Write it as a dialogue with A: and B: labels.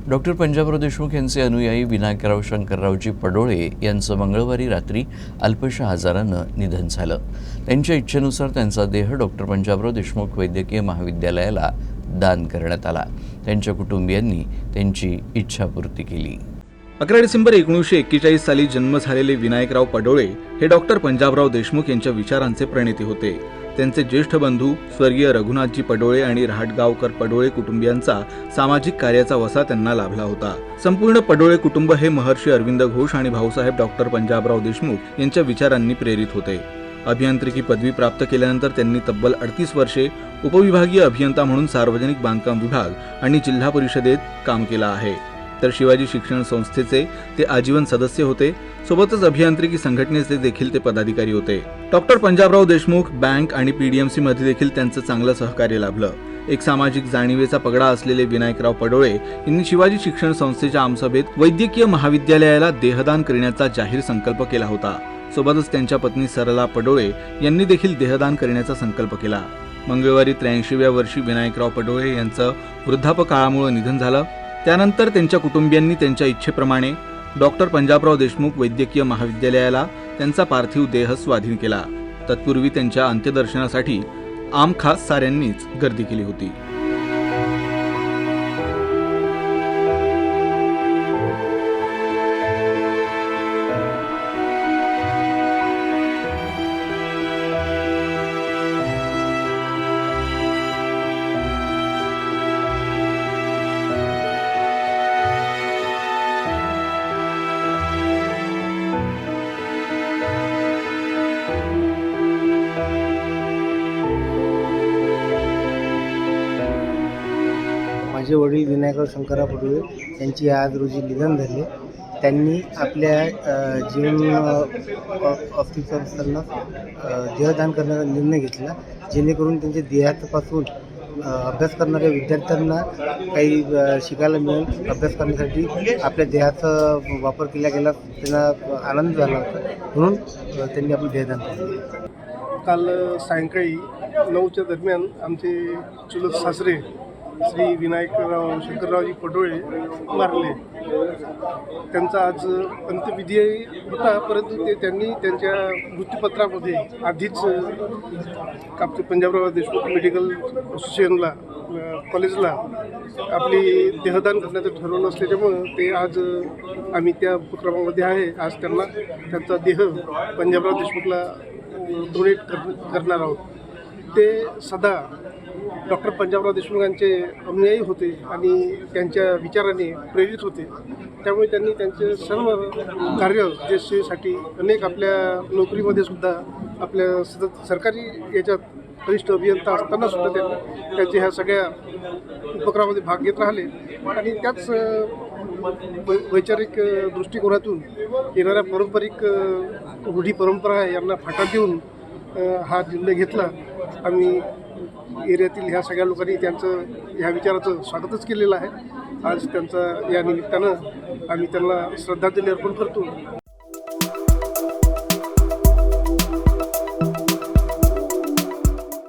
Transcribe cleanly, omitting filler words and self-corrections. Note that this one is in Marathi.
A: डॉक्टर पंजाबराव देशमुख यांचे अनुयायी विनायकराव शंकररावजी पडोळे यांचं मंगळवारी रात्री अल्पशा आजारानं निधन झालं। त्यांच्या इच्छेनुसार त्यांचा देह डॉक्टर पंजाबराव देशमुख वैद्यकीय महाविद्यालयाला दान करण्यात आला। त्यांच्या कुटुंबियांनी त्यांची इच्छापूर्ती केली।
B: 11 डिसेंबर 1941 साली जन्म झालेले विनायकराव पडोळे हे डॉक्टर पंजाबराव देशमुख यांच्या विचारांचे प्रणेते होते। त्यांचे ज्येष्ठ बंधू स्वर्गीय रघुनाथजी पडोळे आणि रहाटगावकर पडोळे कुटुंबियांचा सामाजिक कार्याचा वसा त्यांना लाभला होता। संपूर्ण पडोळे कुटुंब हे महर्षी अरविंद घोष आणि भाऊसाहेब डॉक्टर पंजाबराव देशमुख यांच्या विचारांनी प्रेरित होते। अभियांत्रिकी पदवी प्राप्त केल्यानंतर त्यांनी तब्बल 38 वर्षे उपविभागीय अभियंता म्हणून सार्वजनिक बांधकाम विभाग आणि जिल्हा परिषदेत काम केलं आहे। तर शिवाजी शिक्षण संस्थेचे ते आजीवन सदस्य होते। सोबतच अभियांत्रिकी संघटनेचे देखील ते पदाधिकारी होते। डॉक्टर पंजाबराव देशमुख बँक आणि पीडीएमसी मध्ये देखील त्यांचं चांगलं सहकार्य लाभलं। एक सामाजिक जाणीवेचा पगडा असलेले विनायकराव पडोळे यांनी शिवाजी शिक्षण संस्थेच्या आमसभेत वैद्यकीय महाविद्यालयाला देहदान करण्याचा जाहीर संकल्प केला होता। सोबतच त्यांच्या पत्नी सरला पडोळे यांनी देखील देहदान करण्याचा संकल्प केला। मंगळवारी 83व्या वर्षी विनायकराव पडोळे यांचं वृद्धापकाळामुळे निधन झालं। त्यानंतर त्यांच्या कुटुंबियांनी त्यांच्या इच्छेप्रमाणे डॉक्टर पंजाबराव देशमुख वैद्यकीय महाविद्यालयाला त्यांचा पार्थिव देह स्वाधीन केला। तत्पूर्वी त्यांच्या अंत्यदर्शनासाठी आमखास साऱ्यांनीच गर्दी केली होती।
C: माझे वडील विनायकराव शंकरराव पडोळे यांची आज रोजी निधन झाले। त्यांनी आपल्या जीवन ऑफिसर असताना देहदान करण्याचा निर्णय घेतला, जेणेकरून त्यांच्या देहापासून अभ्यास करणाऱ्या विद्यार्थ्यांना काही शिकायला मिळेल। अभ्यास करण्यासाठी आपल्या देहाचा वापर केला गेला, त्यांना आनंद झाला होता, म्हणून त्यांनी आपलं देहदान केलं।
D: काल सायंकाळी 9च्या दरम्यान आमचे चुलत सासरे श्री विनायकराव शंकररावजी पडोळे वारले। त्यांचा आज अंत्यविधी होता, परंतु त्यांनी त्यांच्या मृत्यूपत्रामध्ये आधीच पंजाबराव देशमुख मेडिकल असोसिएशनला कॉलेजला आपली देहदान करण्याचं ठरवलं असल्याच्यामुळं ते आज आम्ही त्या उपक्रमामध्ये आहे। आज त्यांचा देह पंजाबराव देशमुखला डोनेट करणार आहोत। ते सदा डॉक्टर पंजाबराव देशमुख यांचे अनुयायी होते आणि त्यांच्या विचाराने प्रेरित होते। त्यामुळे त्यांनी त्यांचे सर्व कार्य देशासाठी अनेक आपल्या नोकरीमध्ये सुद्धा आपल्या सरकारी याच्यात वरिष्ठ अभियंता असताना सुद्धा त्यांनी त्यांच्या ह्या सगळ्या उपक्रमामध्ये भाग घेत राहिले आणि त्याच वैचारिक दृष्टिकोनातून येणाऱ्या पारंपरिक रूढी परंपरा यांना फाटा देऊन हा निर्णय घेतला। आम्ही एरियातील ह्या सगळ्या लोकांनी त्यांचं ह्या विचाराचं स्वागतच केलेलं आहे। आज त्यांचा या निमित्तानं आम्ही त्यांना श्रद्धांजली अर्पण करतो।